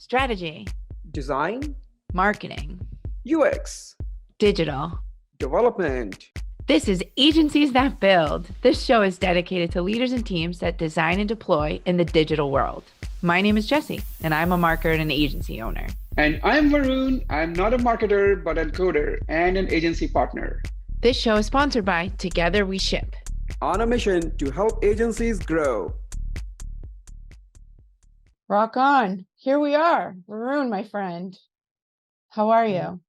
strategy, design, marketing, UX, digital. development. This is Agencies That Build. This show is dedicated to leaders and teams that design and deploy in the digital world. My name is Jessie, and I'm a marketer and an agency owner. And I'm Varun. I'm not a marketer, but a coder and an agency partner. This show is sponsored by Together We Ship. On a mission to help agencies grow. Rock on. Here we are. Varun, my friend. How are you?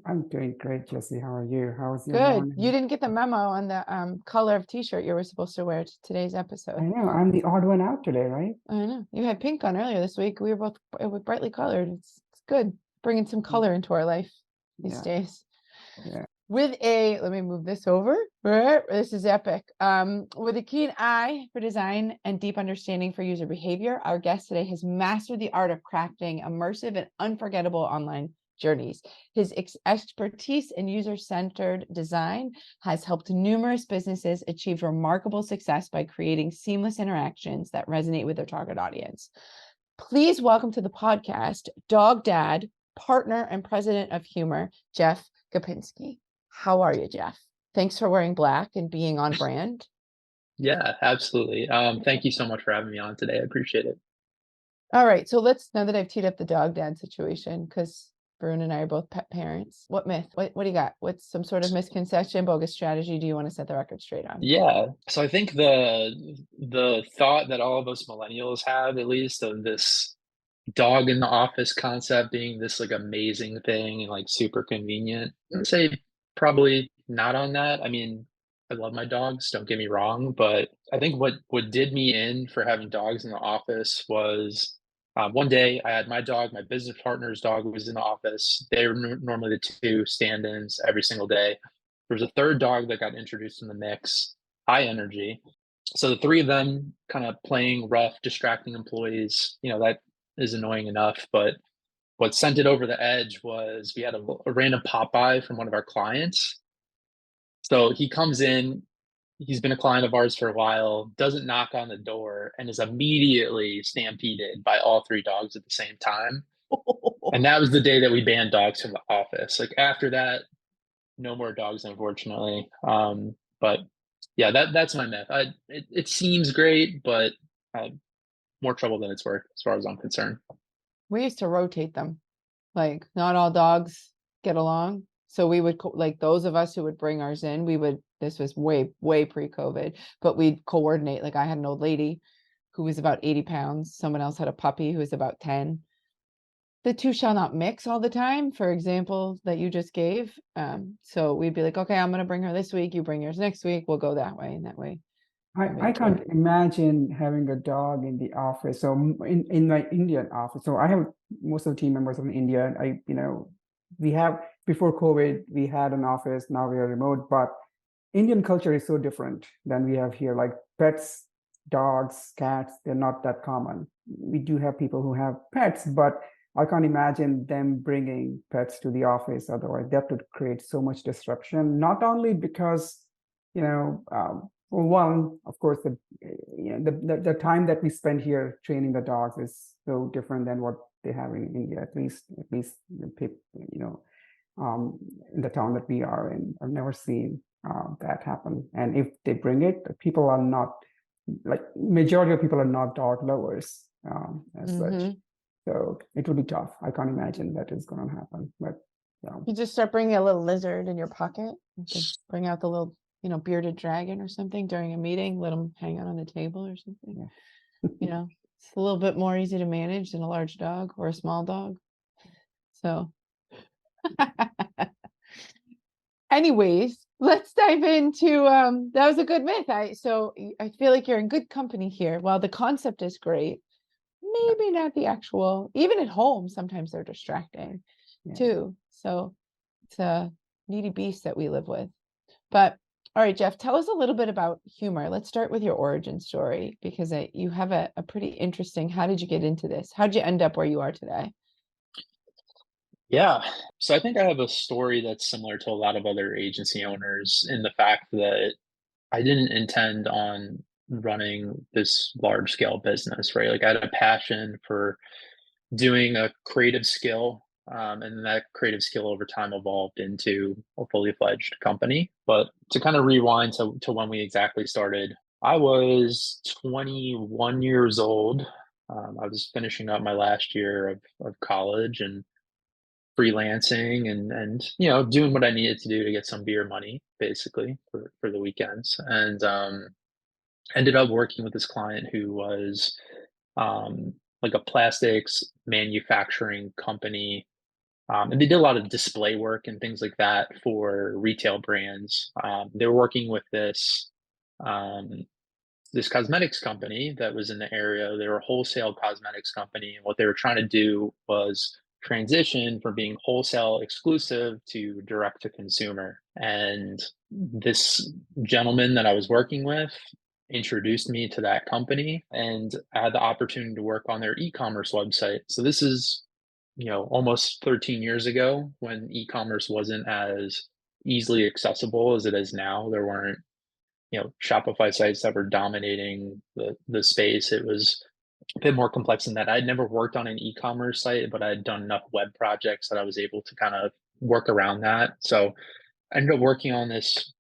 I'm doing great, Jessie. How are you? How's your Good. morning? You didn't get the memo on the color of t-shirt you were supposed to wear to today's episode. I know. I'm the odd one out today, right? I know. You had pink on earlier this week. We were both brightly colored. It's good. Bringing some color into our life these days. Yeah. Let me move this over. This is epic. With a keen eye for design and deep understanding for user behavior, our guest today has mastered the art of crafting immersive and unforgettable online journeys. His expertise in user-centered design has helped numerous businesses achieve remarkable success by creating seamless interactions that resonate with their target audience. Please welcome to the podcast, dog dad, partner and president of Huemor, Jeff Gapinski. How are you, Jeff? Thanks for wearing black and being on brand. Yeah, absolutely. Thank you so much for having me on today. I appreciate it. All right. So now that I've teed up the dog dad situation, because Varun and I are both pet parents. What myth? What do you got? What's some sort of misconception, bogus strategy do you want to set the record straight on? Yeah. So I think the thought that all of us millennials have, at least, of this dog in the office concept being this like amazing thing and like super convenient, I'd say probably not on that. I mean, I love my dogs, don't get me wrong, but I think what did me in for having dogs in the office was one day I had my dog, my business partner's dog was in the office. They were normally the two stand-ins every single day. There was a third dog that got introduced in the mix, high energy. So the three of them kind of playing rough, distracting employees, that is annoying enough. But what sent it over the edge was we had a random pop-by from one of our clients. So he comes in, he's been a client of ours for a while, doesn't knock on the door, and is immediately stampeded by all three dogs at the same time. And that was the day that we banned dogs from the office. Like after that, no more dogs, unfortunately. But yeah, that's my myth. It seems great, but more trouble than it's worth as far as I'm concerned. We used to rotate them. Like not all dogs get along. So we would like those of us who would bring ours in, this was way pre-COVID, but we'd coordinate. Like I had an old lady who was about 80 pounds. Someone else had a puppy who was about 10. The two shall not mix all the time, for example, that you just gave. So we'd be like, okay, I'm going to bring her this week. You bring yours next week. We'll go that way and that way. I can't imagine having a dog in the office. So in my Indian office, so I have most of the team members from India. We have, before COVID, we had an office. Now we are remote, but Indian culture is so different than we have here. Like pets, dogs, cats, they're not that common. We do have people who have pets, but I can't imagine them bringing pets to the office. Otherwise, that would create so much disruption. Not only because, well, one, of course, the time that we spend here training the dogs is so different than what they have in India. At least in the town that we are in, I've never seen that happen. And if they bring it, people are not, like majority of people are not dog lovers as such. So it will be tough. I can't imagine that is going to happen. But you just start bringing a little lizard in your pocket. You can bring out the little, bearded dragon or something during a meeting. Let them hang out on the table or something. Yeah. It's a little bit more easy to manage than a large dog or a small dog. So, anyways, let's dive into. That was a good myth. I feel like you're in good company here. While the concept is great, maybe not the actual. Even at home, sometimes they're distracting too. So it's a needy beast that we live with. But all right, Jeff, tell us a little bit about Huemor. Let's start with your origin story, because you have a pretty interesting. How did you get into this? How did you end up where you are today? Yeah. So I think I have a story that's similar to a lot of other agency owners in the fact that I didn't intend on running this large scale business, right? Like I had a passion for doing a creative skill. And that creative skill over time evolved into a fully fledged company. But to kind of rewind to when we exactly started, I was 21 years old. I was finishing up my last year of college and freelancing and doing what I needed to do to get some beer money basically for the weekends. And ended up working with this client who was like a plastics manufacturing company. And they did a lot of display work and things like that for retail brands. They were working with um, this cosmetics company that was in the area. They were a wholesale cosmetics company, and what they were trying to do was transition from being wholesale exclusive to direct to consumer. And this gentleman that I was working with introduced me to that company, and I had the opportunity to work on their e-commerce website. So this is, almost 13 years ago, when e-commerce wasn't as easily accessible as it is now. There weren't, Shopify sites that were dominating the space. It was a bit more complex than that. I'd never worked on an e-commerce site, but I had done enough web projects that I was able to kind of work around that. So I ended up working on this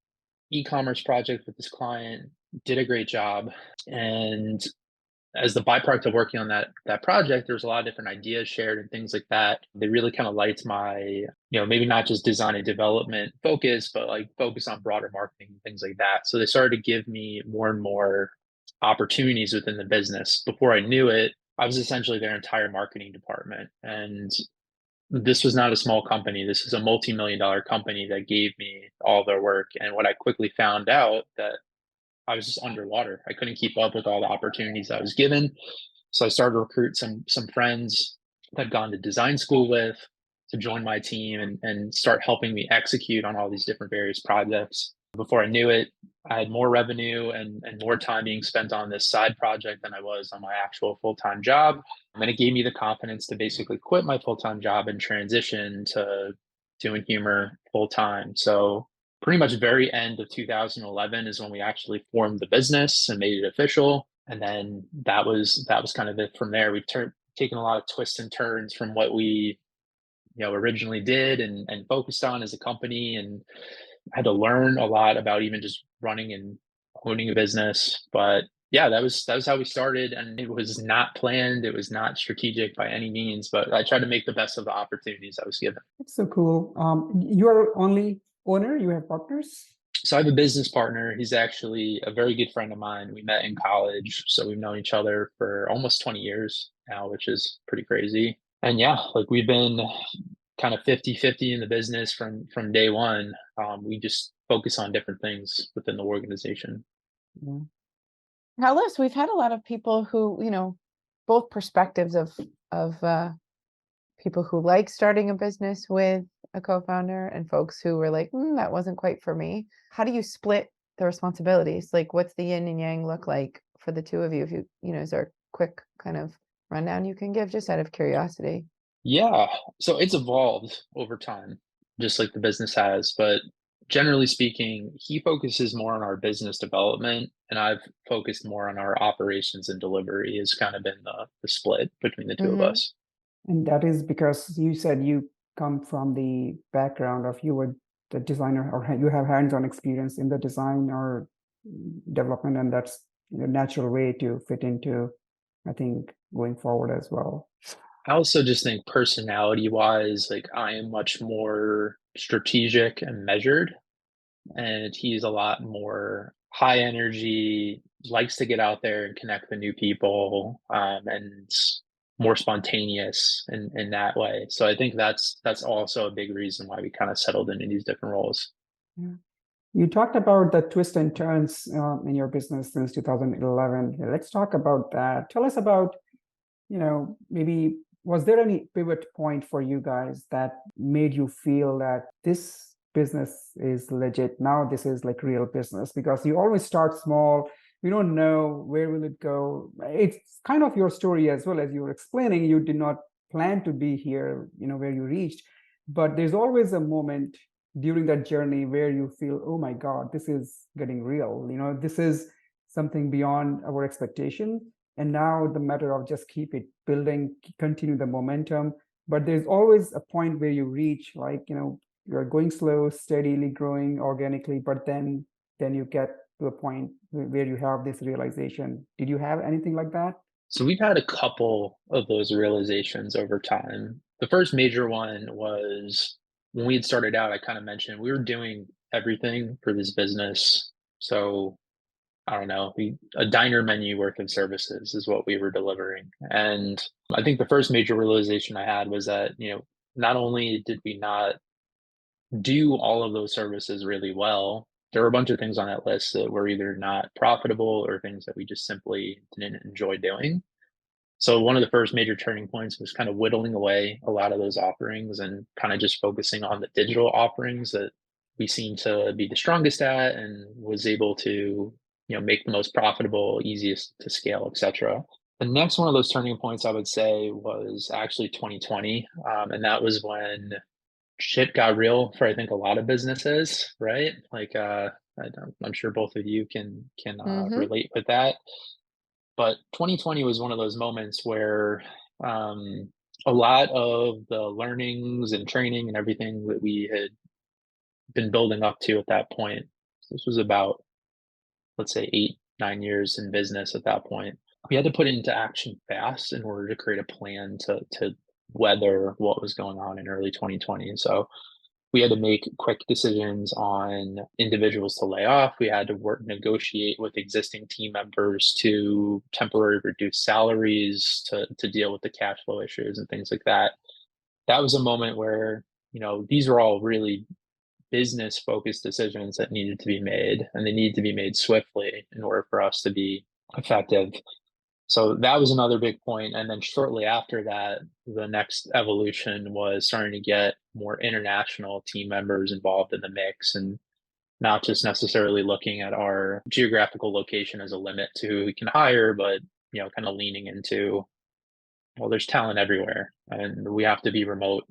e-commerce project with this client, did a great job. And as the byproduct of working on that project, there's a lot of different ideas shared and things like that. They really kind of liked my, maybe not just design and development focus, but like focus on broader marketing and things like that. So they started to give me more and more opportunities within the business. Before I knew it, I was essentially their entire marketing department. And this was not a small company. This is a multi-million-dollar company that gave me all their work. And what I quickly found out that I was just underwater. I couldn't keep up with all the opportunities I was given. So I started to recruit some friends that I'd gone to design school with to join my team and start helping me execute on all these different various projects. Before I knew it, I had more revenue and more time being spent on this side project than I was on my actual full-time job. And it gave me the confidence to basically quit my full-time job and transition to doing humor full-time. So pretty much very end of 2011 is when we actually formed the business and made it official. And then that was kind of it from there. We've taken a lot of twists and turns from what we originally did and focused on as a company, and had to learn a lot about even just running and owning a business. But yeah, that was how we started, and it was not planned. It was not strategic by any means, but I tried to make the best of the opportunities I was given. That's so cool. You're only owner, you have partners? So I have a business partner. He's actually a very good friend of mine. We met in college, so we've known each other for almost 20 years now, which is pretty crazy. And yeah, like we've been kind of 50-50 in the business from day one. We just focus on different things within the organization. Yeah. Now, Liz, we've had a lot of people who, both perspectives of people who like starting a business with a co-founder and folks who were like, that wasn't quite for me. How do you split the responsibilities? Like, what's the yin and yang look like for the two of you? If is there a quick kind of rundown you can give just out of curiosity? Yeah. So it's evolved over time, just like the business has. But generally speaking, he focuses more on our business development, and I've focused more on our operations and delivery. Has kind of been the split between the two of us. And that is because you said you come from the background of you were the designer, or you have hands-on experience in the design or development, and that's a natural way to fit into, I think, going forward as well. I also just think personality-wise, like I am much more strategic and measured, and he's a lot more high energy, likes to get out there and connect with new people, and more spontaneous in that way. So I think that's also a big reason why we kind of settled into these different roles. Yeah. You talked about the twists and turns in your business since 2011. Let's talk about that. Tell us about, maybe was there any pivot point for you guys that made you feel that this business is legit? Now this is like real business, because you always start small. We don't know where will it go. It's kind of your story as well. As you were explaining, you did not plan to be here, where you reached, but there's always a moment during that journey where you feel, oh my God, this is getting real. This is something beyond our expectation. and now the matter of just keep it building, continue the momentum. But there's always a point where you reach, like, you're going slow, steadily growing organically, but then you get to a point where you have this realization. Did you have anything like that? So we've had a couple of those realizations over time. The first major one was when we had started out, I kind of mentioned we were doing everything for this business. So I don't know, a diner menu worth of services is what we were delivering. And I think the first major realization I had was that, not only did we not do all of those services really well, there were a bunch of things on that list that were either not profitable or things that we just simply didn't enjoy doing. So one of the first major turning points was kind of whittling away a lot of those offerings and kind of just focusing on the digital offerings that we seem to be the strongest at and was able to, make the most profitable, easiest to scale, etc. The next one of those turning points I would say was actually 2020. And that was when shit got real for, I think, a lot of businesses, right? Like, I'm sure both of you can relate with that. But 2020 was one of those moments where a lot of the learnings and training and everything that we had been building up to at that point, this was about, let's say, 8-9 years in business at that point. We had to put it into action fast in order to create a plan to weather what was going on in early 2020. So we had to make quick decisions on individuals to lay off. We had to negotiate with existing team members to temporarily reduce salaries to deal with the cash flow issues and things like that. That was a moment where, these were all really business focused decisions that needed to be made, and they needed to be made swiftly in order for us to be effective. So that was another big point. And then shortly after that, the next evolution was starting to get more international team members involved in the mix, and not just necessarily looking at our geographical location as a limit to who we can hire, but, kind of leaning into, well, there's talent everywhere and we have to be remote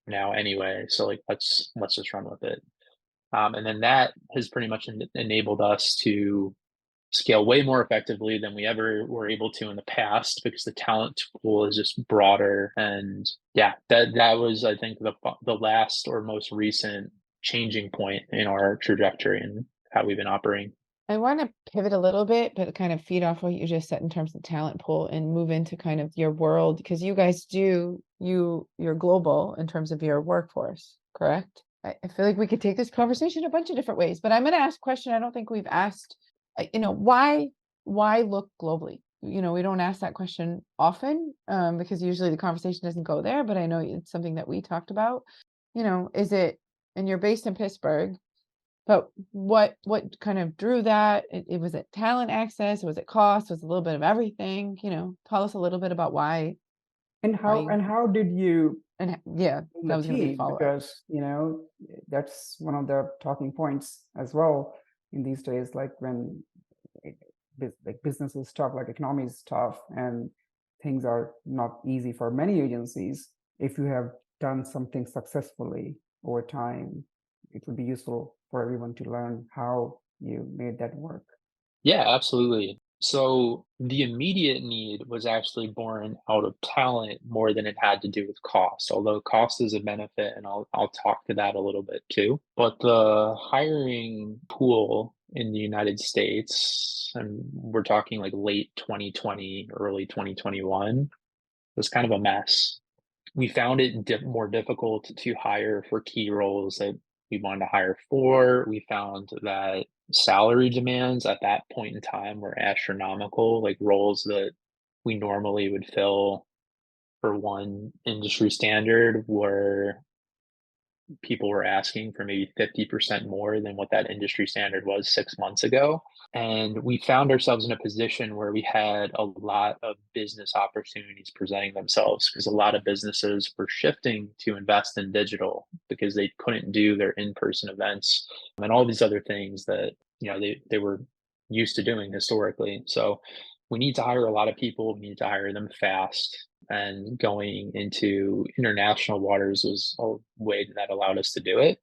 now anyway. So like, let's just run with it. And then that has pretty much enabled us to scale way more effectively than we ever were able to in the past, because the talent pool is just broader. And yeah, that was, I think, the last or most recent changing point in our trajectory and how we've been operating. I want to pivot a little bit, but kind of feed off what you just said in terms of talent pool and move into kind of your world, because you guys you're global in terms of your workforce, correct? I feel like we could take this conversation a bunch of different ways, but I'm going to ask a question I don't think we've asked. Why look globally? We don't ask that question often, because usually the conversation doesn't go there, but I know it's something that we talked about. Is it, and you're based in Pittsburgh, but what kind of drew that? Was it talent access? Was it cost? Was it a little bit of everything? Tell us a little bit about why. And how did you And yeah, that was going to be a team? follow-up. Because that's one of the talking points as well in these days, like when business is tough, like economy is tough, and things are not easy for many agencies. If you have done something successfully over time, it would be useful for everyone to learn how you made that work. Yeah, absolutely. So the immediate need was actually born out of talent more than it had to do with cost, although cost is a benefit, and I'll talk to that a little bit too. But the hiring pool in the United States, and we're talking like late 2020, early 2021, was kind of a mess. We found it more difficult to hire for key roles that we wanted to hire for. We found that salary demands at that point in time were astronomical, like roles that we normally would fill for one industry standard were people were asking for maybe 50% more than what that industry standard was 6 months ago. And we found ourselves in a position where we had a lot of business opportunities presenting themselves, because a lot of businesses were shifting to invest in digital because they couldn't do their in-person events and all these other things that they were used to doing historically. So we need to hire a lot of people. We need to hire them fast. And going into international waters was a way that allowed us to do it.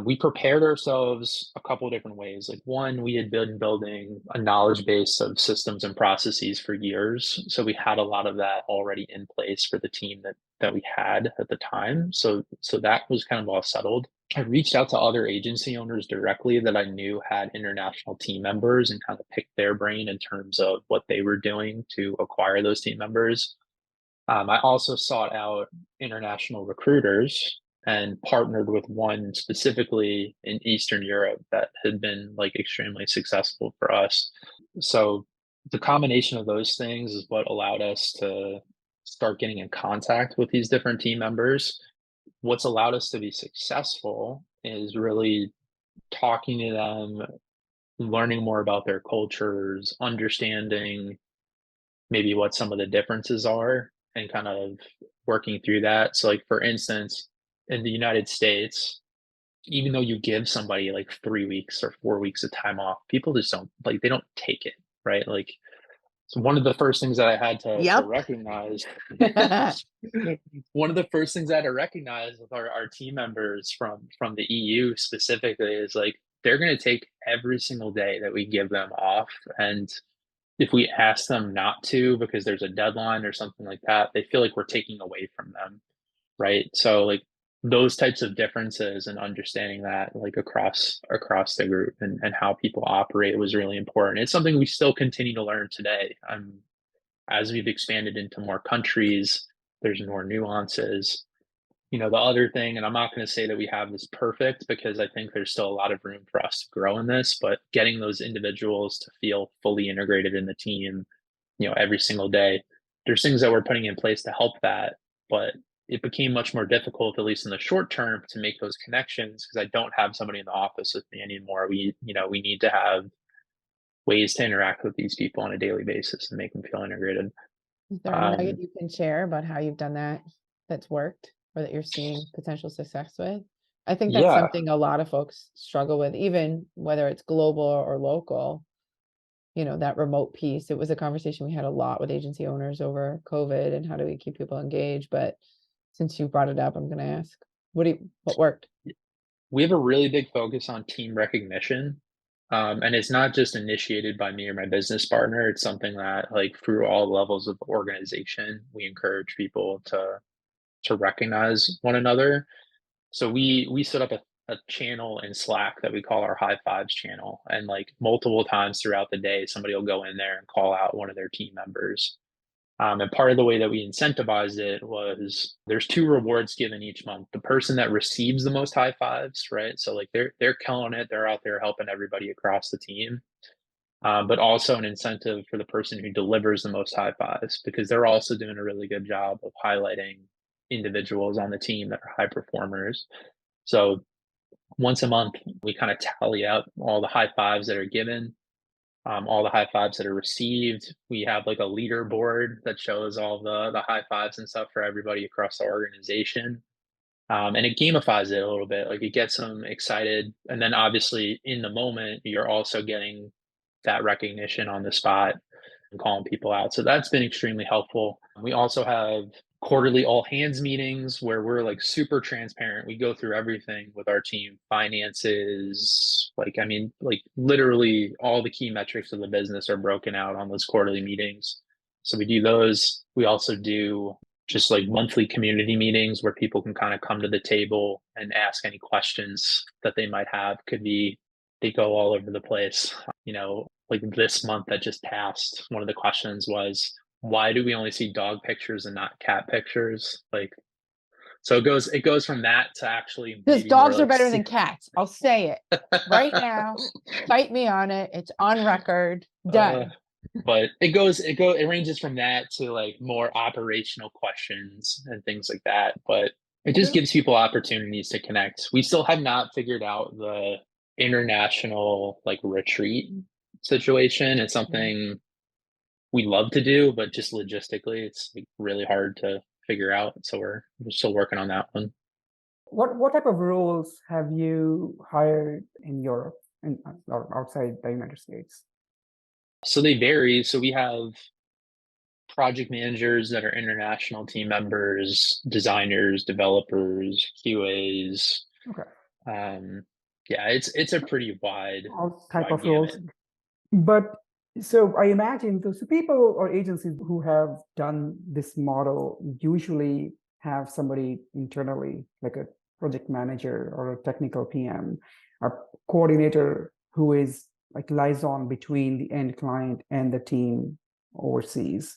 We prepared ourselves a couple of different ways. Like one, we had been building a knowledge base of systems and processes for years. So we had a lot of that already in place for the team that we had at the time. So that was kind of all settled. I reached out to other agency owners directly that I knew had international team members and kind of picked their brain in terms of what they were doing to acquire those team members. I also sought out international recruiters and partnered with one specifically in Eastern Europe that had been like extremely successful for us. So the combination of those things is what allowed us to start getting in contact with these different team members. What's allowed us to be successful is really talking to them, learning more about their cultures, understanding maybe what some of the differences are and kind of working through that. So like for instance, in the United States, even though you give somebody like 3 weeks or 4 weeks of time off, people just don't like they don't take it, right? Like so one of the first things that I had to Yep. recognize one of the first things I had to recognize with our team members from the EU specifically is like they're gonna take every single day that we give them off. And if we ask them not to because there's a deadline or something like that, they feel like we're taking away from them, right? So like those types of differences and understanding that like across the group and how people operate was really important. It's something we still continue to learn today. As we've expanded into more countries, there's more nuances. The other thing, and I'm not going to say that we have this perfect because I think there's still a lot of room for us to grow in this, but getting those individuals to feel fully integrated in the team, every single day, there's things that we're putting in place to help that, but it became much more difficult, at least in the short term, to make those connections because I don't have somebody in the office with me anymore. We need to have ways to interact with these people on a daily basis and make them feel integrated. Is there a nugget you can share about how you've done that that's worked or that you're seeing potential success with? I think that's Yeah. something a lot of folks struggle with, even whether it's global or local, that remote piece. It was a conversation we had a lot with agency owners over COVID and how do we keep people engaged? But since you brought it up, I'm going to ask, what worked? We have a really big focus on team recognition. And it's not just initiated by me or my business partner. It's something that like through all levels of the organization, we encourage people to recognize one another. So we set up a channel in Slack that we call our high fives channel. And like multiple times throughout the day, somebody will go in there and call out one of their team members. And part of the way that we incentivized it was there's 2 rewards given each month. The person that receives the most high fives, right? So like they're killing it. They're out there helping everybody across the team. But also an incentive for the person who delivers the most high fives because they're also doing a really good job of highlighting individuals on the team that are high performers. So once a month, we kind of tally out all the high fives that are given, all the high fives that are received. We have like a leaderboard that shows all the high fives and stuff for everybody across the organization. And it gamifies it a little bit, like it gets them excited. And then obviously in the moment, you're also getting that recognition on the spot and calling people out. So that's been extremely helpful. We also have quarterly all hands meetings where we're like super transparent. We go through everything with our team, finances, like literally all the key metrics of the business are broken out on those quarterly meetings. So we do those. We also do just like monthly community meetings where people can kind of come to the table and ask any questions that they might have. Could be they go all over the place. Like this month that just passed, one of the questions was, why do we only see dog pictures and not cat pictures? Like, so it goes from that to actually Because dogs are better than cats. I'll say it right now. Fight me on it. It's on record. Done. But it ranges from that to like more operational questions and things like that. But it just gives people opportunities to connect. We still have not figured out the international like retreat situation. It's something we love to do, but just logistically, it's like really hard to figure out. So we're still working on that one. What type of roles have you hired in Europe and or outside the United States? So they vary. So we have project managers that are international team members, designers, developers, QAs. Okay. Yeah, it's a pretty all type wide of roles. gamut. But so I imagine those people or agencies who have done this model usually have somebody internally, like a project manager or a technical PM, a coordinator who is like liaison between the end client and the team overseas.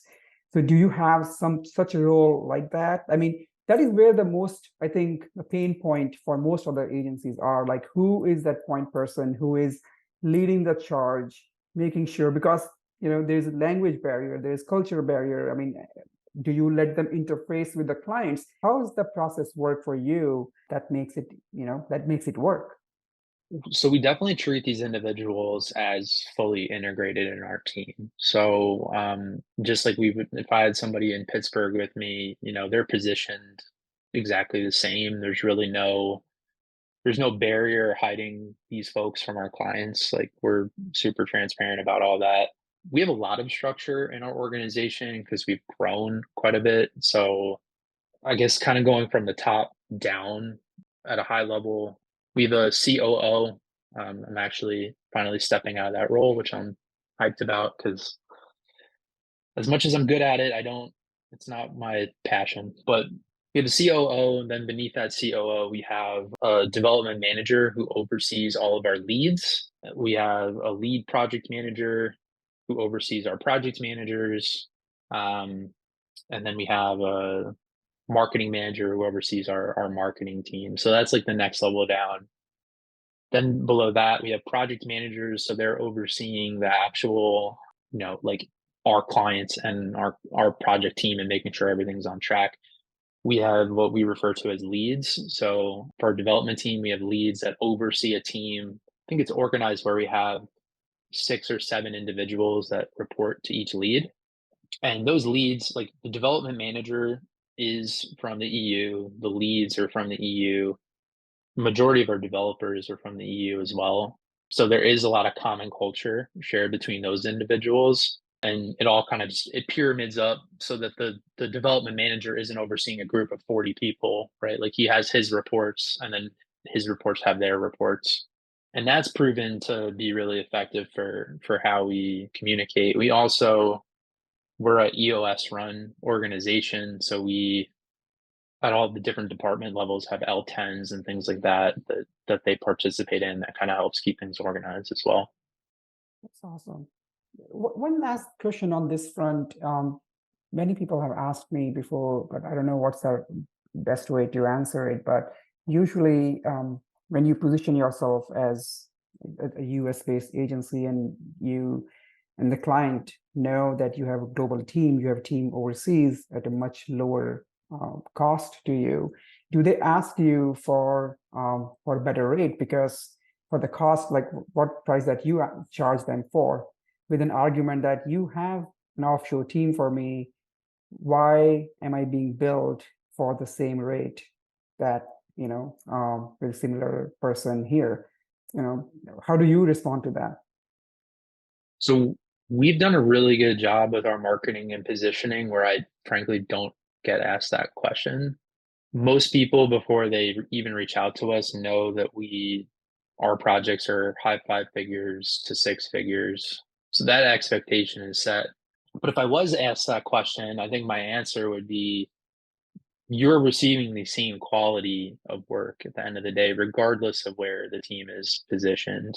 So do you have some such a role like that? I mean, that is where the most, I think, the pain point for most other agencies are like, who is that point person who is leading the charge, making sure, because there's a language barrier, there's culture barrier. I mean, do you let them interface with the clients? How does the process work for you that makes it work? So we definitely treat these individuals as fully integrated in our team. So just like we would, if I had somebody in Pittsburgh with me, they're positioned exactly the same. There's no barrier hiding these folks from our clients. Like we're super transparent about all that. We have a lot of structure in our organization because we've grown quite a bit. So I guess kind of going from the top down at a high level, we have a COO. I'm actually finally stepping out of that role, which I'm hyped about because as much as I'm good at it, it's not my passion. But we have a COO, and then beneath that COO, we have a development manager who oversees all of our leads. We have a lead project manager who oversees our project managers. And then we have a marketing manager who oversees our marketing team. So that's like the next level down. Then below that, we have project managers. So they're overseeing the actual, like our clients and our project team and making sure everything's on track. We have what we refer to as leads. So for our development team, we have leads that oversee a team. I think it's organized where we have 6 or 7 individuals that report to each lead. And those leads, like the development manager is from the EU, the leads are from the EU. Majority of our developers are from the EU as well. So there is a lot of common culture shared between those individuals. And it all kind of it pyramids up so that the development manager isn't overseeing a group of 40 people, right? Like he has his reports and then his reports have their reports. And that's proven to be really effective for how we communicate. We're a EOS run organization. So we at all the different department levels have L10s and things like that they participate in that kind of helps keep things organized as well. That's awesome. One last question on this front. Many people have asked me before, but I don't know what's the best way to answer it. But usually, when you position yourself as a US-based agency and you and the client know that you have a global team, you have a team overseas at a much lower cost to you, do they ask you for a better rate? Because for the cost, like what price that you charge them for, with an argument that you have an offshore team for me, why am I being billed for the same rate that with a similar person here? How do you respond to that? So we've done a really good job with our marketing and positioning where I frankly don't get asked that question. Most people before they even reach out to us know that our projects are high 5 figures to 6 figures. So that expectation is set. But if I was asked that question, I think my answer would be you're receiving the same quality of work at the end of the day, regardless of where the team is positioned.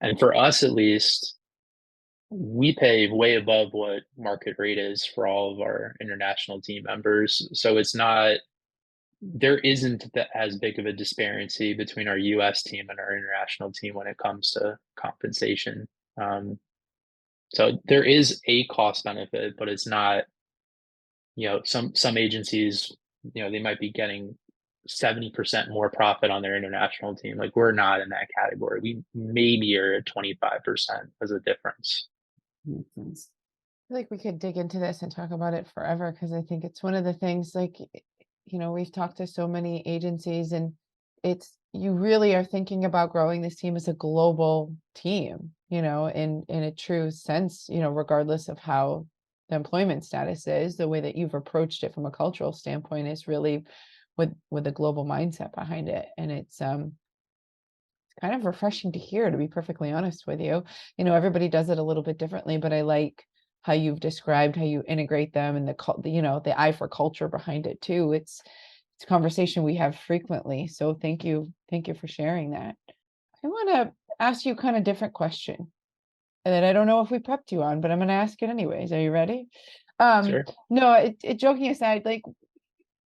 And for us, at least, we pay way above what market rate is for all of our international team members. So there isn't as big of a disparity between our US team and our international team when it comes to compensation. So there is a cost benefit, but it's not, some agencies, they might be getting 70% more profit on their international team. Like we're not in that category. We maybe are at 25% as a difference. Makes sense. I feel like we could dig into this and talk about it forever because I think it's one of the things like, we've talked to so many agencies and you really are thinking about growing this team as a global team, in a true sense, regardless of how the employment status is, the way that you've approached it from a cultural standpoint is really with a global mindset behind it. And it's kind of refreshing to hear, to be perfectly honest with you. You know, everybody does it a little bit differently, but I like how you've described how you integrate them and the eye for culture behind it too. It's a conversation we have frequently. So thank you for sharing that. I want to ask you kind of different question that I don't know if we prepped you on, but I'm going to ask it anyways. Are you ready? Sure. No, joking aside, like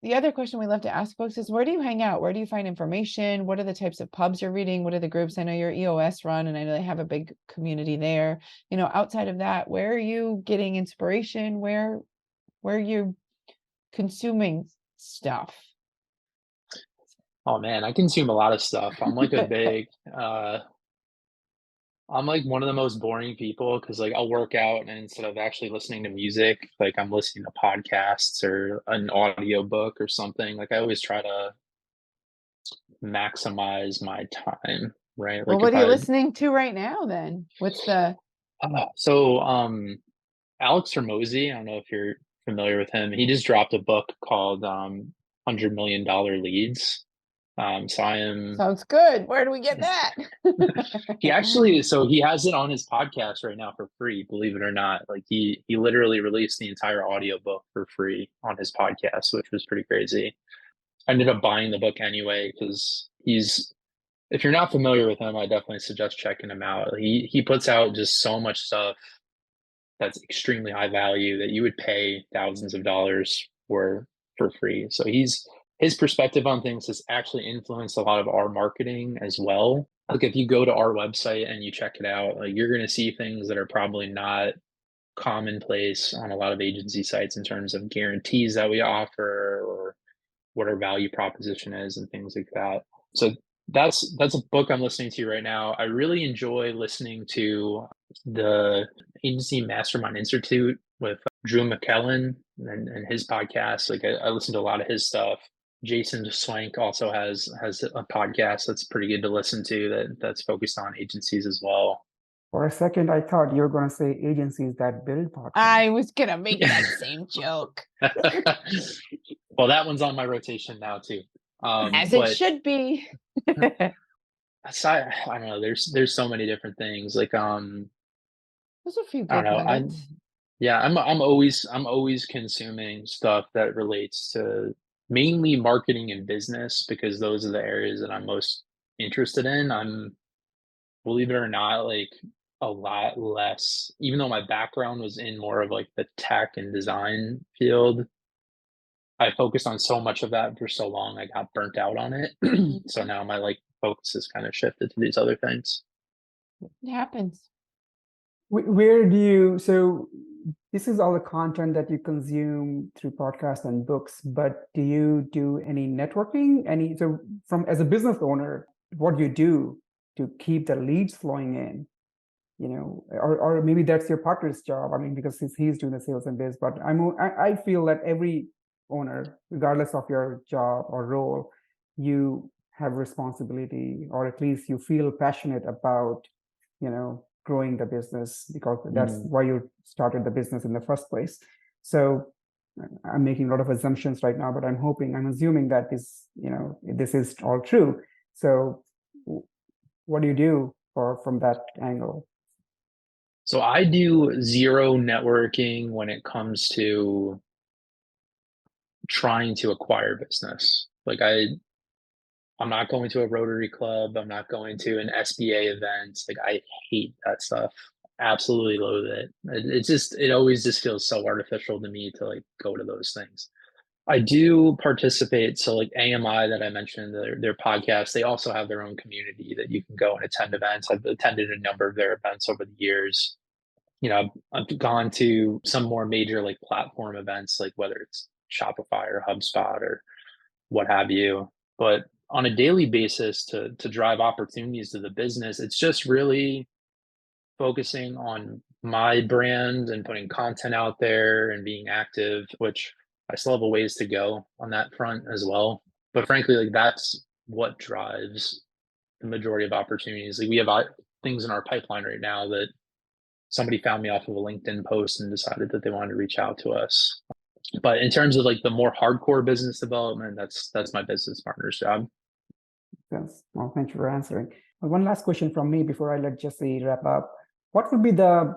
the other question we love to ask folks is, where do you hang out? Where do you find information? What are the types of pubs you're reading? What are the groups? I know you're EOS run, and I know they have a big community there. You know, outside of that, where are you getting inspiration? Where are you consuming stuff? Oh man, I consume a lot of stuff. I'm like a big I'm like one of the most boring people because like I'll work out and instead of actually listening to music, like I'm listening to podcasts or an audio book or something. Like I always try to maximize my time, right? Well, Like what if are you I listening to right now then? What's the so Alex Hormozy, I don't know if you're familiar with him. He just dropped a book called $100 Million Leads. So I am sounds good. Where do we get that? he actually so he has it on his podcast right now for free, believe it or not. Like he literally released the entire audiobook for free on his podcast, which was pretty crazy. I ended up buying the book anyway because he's if you're not familiar with him, I definitely suggest checking him out. He puts out just so much stuff that's extremely high value that you would pay thousands of dollars for free. So his perspective on things has actually influenced a lot of our marketing as well. Like if you go to our website and you check it out, like you're going to see things that are probably not commonplace on a lot of agency sites in terms of guarantees that we offer or what our value proposition is and things like that. So that's a book I'm listening to right now. I really enjoy listening to the Agency Mastermind Institute with Drew McKellen and his podcast. Like I listen to a lot of his stuff. Jason Swank also has a podcast that's pretty good to listen to that's focused on agencies as well. For a second, I thought you were going to say agencies that build podcasts. I was gonna make that same joke. Well, that one's on my rotation now too. As it should be. Aside, I don't know. There's so many different things. Like There's a few I don't good know. nuggets. I'm always consuming stuff that relates to mainly marketing and business because those are the areas that I'm most interested in. I'm believe it or not, like a lot less, even though my background was in more of like the tech and design field, I focused on so much of that for so long, I got burnt out on it. So now my like focus has kind of shifted to these other things. It happens. Where do you, so this is all the content that you consume through podcasts and books, but do you do any networking? So from as a business owner, what do you do to keep the leads flowing in? You know, or maybe that's your partner's job. I mean, because he's doing the sales and biz, but I feel that every owner, regardless of your job or role, you have responsibility, or at least you feel passionate about, you know, growing the business because that's why you started the business in the first place. So I'm making a lot of assumptions right now, but I'm assuming that this is all true. So what do you do from that angle? So I do zero networking when it comes to trying to acquire business. Like I'm not going to a Rotary Club. I'm not going to an SBA event. Like I hate that stuff. Absolutely loathe it. It always just feels so artificial to me to like go to those things. I do participate. So like AMI that I mentioned, their podcast, they also have their own community that you can go and attend events. I've attended a number of their events over the years. You know, I've gone to some more major like platform events, like whether it's Shopify or HubSpot or what have you. But on a daily basis to drive opportunities to the business, it's just really focusing on my brand and putting content out there and being active, which I still have a ways to go on that front as well. But frankly, like that's what drives the majority of opportunities. Like we have things in our pipeline right now that somebody found me off of a LinkedIn post and decided that they wanted to reach out to us. But in terms of like the more hardcore business development, that's my business partner's job. Yes. Well, thank you for answering. One last question from me before I let Jesse wrap up. What would be the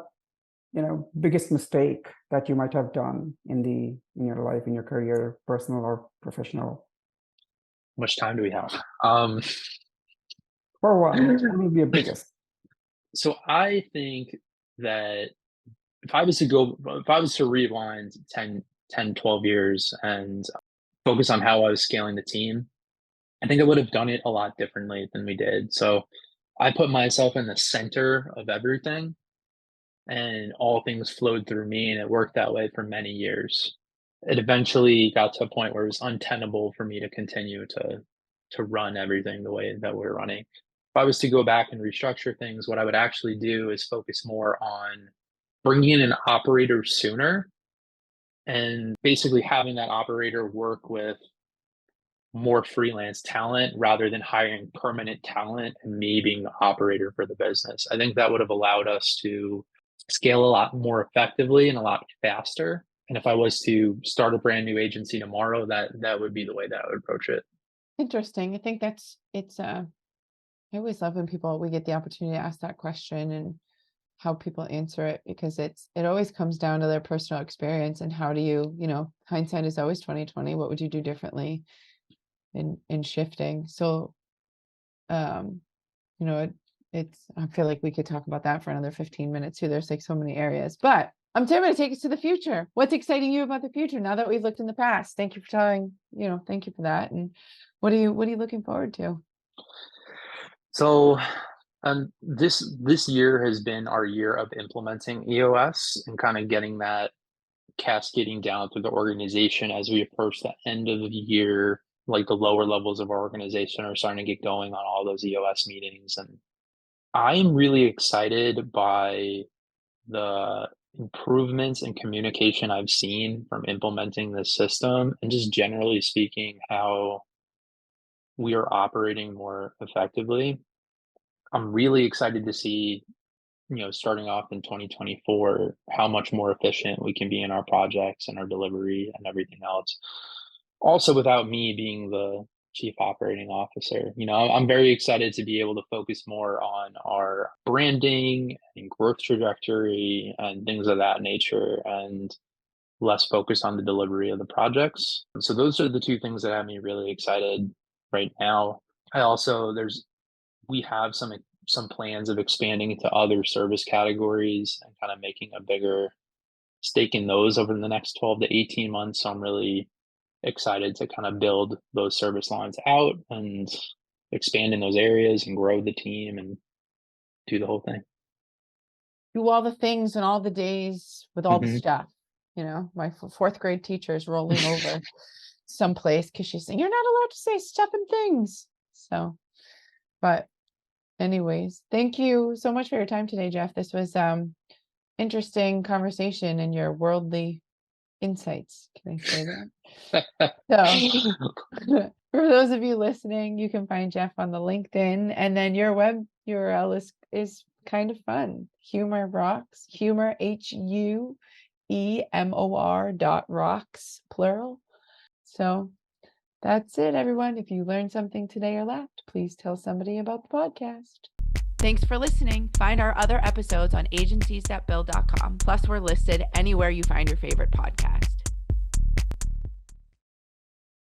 biggest mistake that you might have done in your life, in your career, personal or professional? How much time do we have? For one, what would be your biggest? So I think that if I was to rewind 10, 12 years and focus on how I was scaling the team, I think I would have done it a lot differently than we did. So I put myself in the center of everything, and all things flowed through me, and it worked that way for many years. It eventually got to a point where it was untenable for me to continue to run everything the way that we're running. If I was to go back and restructure things, what I would actually do is focus more on bringing in an operator sooner and basically having that operator work with more freelance talent rather than hiring permanent talent and me being the operator for the business. I think that would have allowed us to scale a lot more effectively and a lot faster. And if I was to start a brand new agency tomorrow, that would be the way that I would approach it. Interesting. I think I always love when we get the opportunity to ask that question and how people answer it, because it always comes down to their personal experience and how do you, hindsight is always 20/20. What would you do differently in shifting? So, I feel like we could talk about that for another 15 minutes too. There's like so many areas, but I'm going to take us to the future. What's exciting you about the future now that we've looked in the past? Thank you for thank you for that. And what are you looking forward to? So this year has been our year of implementing EOS and kind of getting that cascading down through the organization as we approach the end of the year. Like the lower levels of our organization are starting to get going on all those EOS meetings. And I'm really excited by the improvements in communication I've seen from implementing this system, and just generally speaking, how we are operating more effectively. I'm really excited to see, starting off in 2024, how much more efficient we can be in our projects and our delivery and everything else. Also, without me being the chief operating officer, I'm very excited to be able to focus more on our branding and growth trajectory and things of that nature, and less focused on the delivery of the projects. So those are the two things that have me really excited right now. We have some plans of expanding into other service categories and kind of making a bigger stake in those over the next 12 to 18 months. So I'm really excited to kind of build those service lines out and expand in those areas and grow the team and do the whole thing. Do all the things and all the days with all the stuff. My fourth grade teacher is rolling over someplace because she's saying, you're not allowed to say stuff and things. So, but anyways, thank you so much for your time today, Jeff. This was interesting conversation and your worldly insights. Can I say that? So for those of you listening, you can find Jeff on the LinkedIn, and then your web URL is kind of fun. Huemor rocks. Huemor, HUEMOR.rocks, plural. So that's it, everyone. If you learned something today or laughed, please tell somebody about the podcast. Thanks for listening. Find our other episodes on agenciesthatbuild.com. Plus, we're listed anywhere you find your favorite podcast.